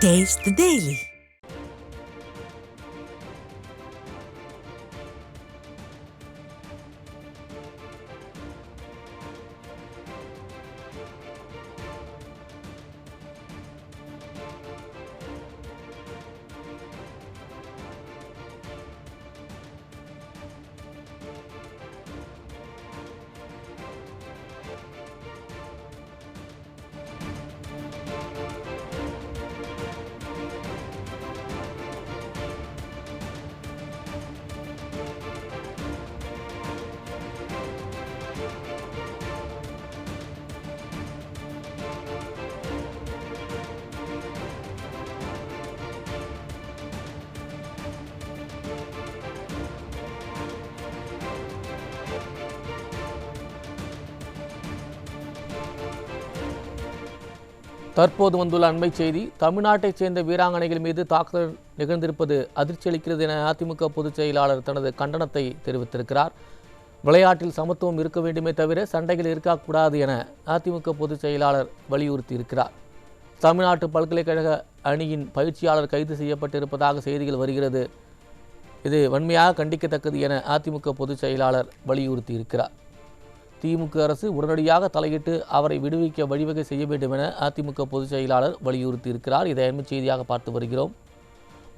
Taste the Daily. தற்போது வந்துள்ள அண்மை செய்தி, தமிழ்நாட்டைச் சேர்ந்த வீராங்கனைகள் மீது தாக்குதல் நிகழ்ந்திருப்பது அதிர்ச்சி அளிக்கிறது என அதிமுக பொதுச் செயலாளர் தனது கண்டனத்தை தெரிவித்திருக்கிறார். விளையாட்டில் சமத்துவம் இருக்க வேண்டுமே தவிர சண்டைகள் இருக்கக்கூடாது என அதிமுக பொதுச் செயலாளர் வலியுறுத்தியிருக்கிறார். தமிழ்நாட்டு பல்கலைக்கழக அணியின் பயிற்சியாளர் கைது செய்யப்பட்டிருப்பதாக செய்திகள் வருகிறது. இது வன்மையாக கண்டிக்கத்தக்கது என அதிமுக பொதுச் செயலாளர் வலியுறுத்தியிருக்கிறார். திமுக அரசு உடனடியாக தலையிட்டு அவரை விடுவிக்க வழிவகை செய்ய வேண்டும் என அதிமுக பொதுச் செயலாளர் வலியுறுத்தியிருக்கிறார். இதை அண்மை செய்தியாக பார்த்து வருகிறோம்.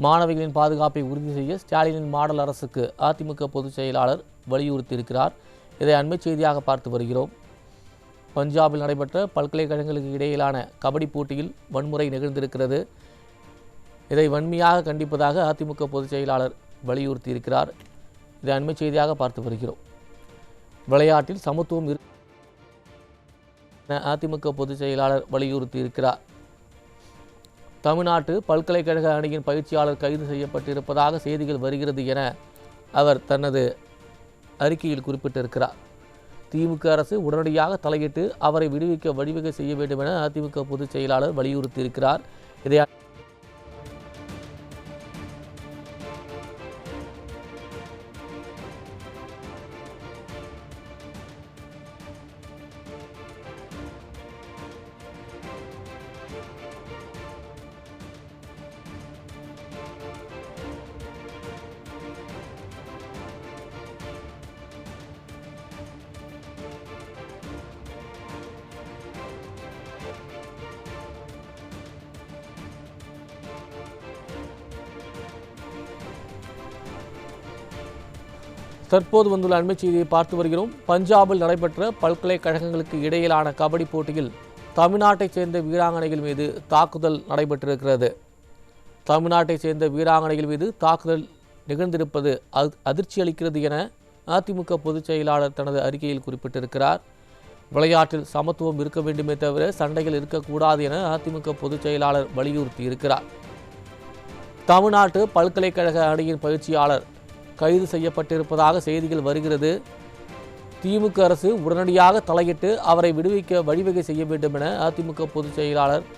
மாணவிகளின் பாதுகாப்பை உறுதி செய்ய ஸ்டாலினின் மாடல் அரசுக்கு அதிமுக பொதுச் செயலாளர் வலியுறுத்தியிருக்கிறார். இதை அண்மை செய்தியாக பார்த்து வருகிறோம். பஞ்சாபில் நடைபெற்ற பல்கலைக்கழகங்களுக்கு இடையிலான கபடி போட்டியில் வன்முறை நிகழ்ந்திருக்கிறது. இதை வன்மையாக கண்டிப்பதாக அதிமுக பொதுச் செயலாளர் வலியுறுத்தியிருக்கிறார். இதை அண்மை செய்தியாக பார்த்து வருகிறோம். விளையாட்டில் சமத்துவம் என அதிமுக பொதுச் செயலாளர் வலியுறுத்தியிருக்கிறார். தமிழ்நாட்டு பல்கலைக்கழக அணியின் பயிற்சியாளர் கைது செய்யப்பட்டிருப்பதாக செய்திகள் வருகிறது என அவர் தனது அறிக்கையில் குறிப்பிட்டிருக்கிறார். திமுக அரசு உடனடியாக தலையிட்டு அவரை விடுவிக்க வழிவகை செய்ய வேண்டும் என அதிமுக பொதுச் செயலாளர் வலியுறுத்தியிருக்கிறார். இதை தற்போது வந்துள்ள அண்மை செய்தியை பார்த்து வருகிறோம். பஞ்சாபில் நடைபெற்ற பல்கலைக்கழகங்களுக்கு இடையிலான கபடி போட்டியில் தமிழ்நாட்டைச் சேர்ந்த வீராங்கனைகள் மீது தாக்குதல் நடைபெற்றிருக்கிறது. தமிழ்நாட்டைச் சேர்ந்த வீராங்கனைகள் மீது தாக்குதல் நிகழ்ந்திருப்பது அதிர்ச்சி அளிக்கிறது என அதிமுக பொதுச் செயலாளர் தனது அறிக்கையில் குறிப்பிட்டிருக்கிறார். விளையாட்டில் சமத்துவம் இருக்க வேண்டுமே தவிர சண்டைகள் இருக்கக்கூடாது என அதிமுக பொதுச் செயலாளர் வலியுறுத்தியிருக்கிறார். தமிழ்நாட்டு பல்கலைக்கழக அணியின் பயிற்சியாளர் கைது செய்யப்பட்டிருப்பதாக செய்திகள் வருகிறது. திமுக அரசு உடனடியாக தலையிட்டு அவரை விடுவிக்க வழிவகை செய்ய வேண்டும் என அதிமுக பொதுச் செயலாளர்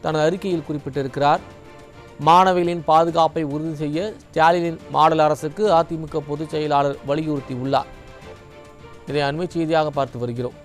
தனது அறிக்கையில் குறிப்பிட்டிருக்கிறார். மாணவிகளின் பாதுகாப்பை உறுதி செய்ய ஸ்டாலினின் மாடல் அரசுக்கு அதிமுக பொதுச் செயலாளர் வலியுறுத்தியுள்ளார். இதை அண்மை செய்தியாக பார்த்து வருகிறோம்.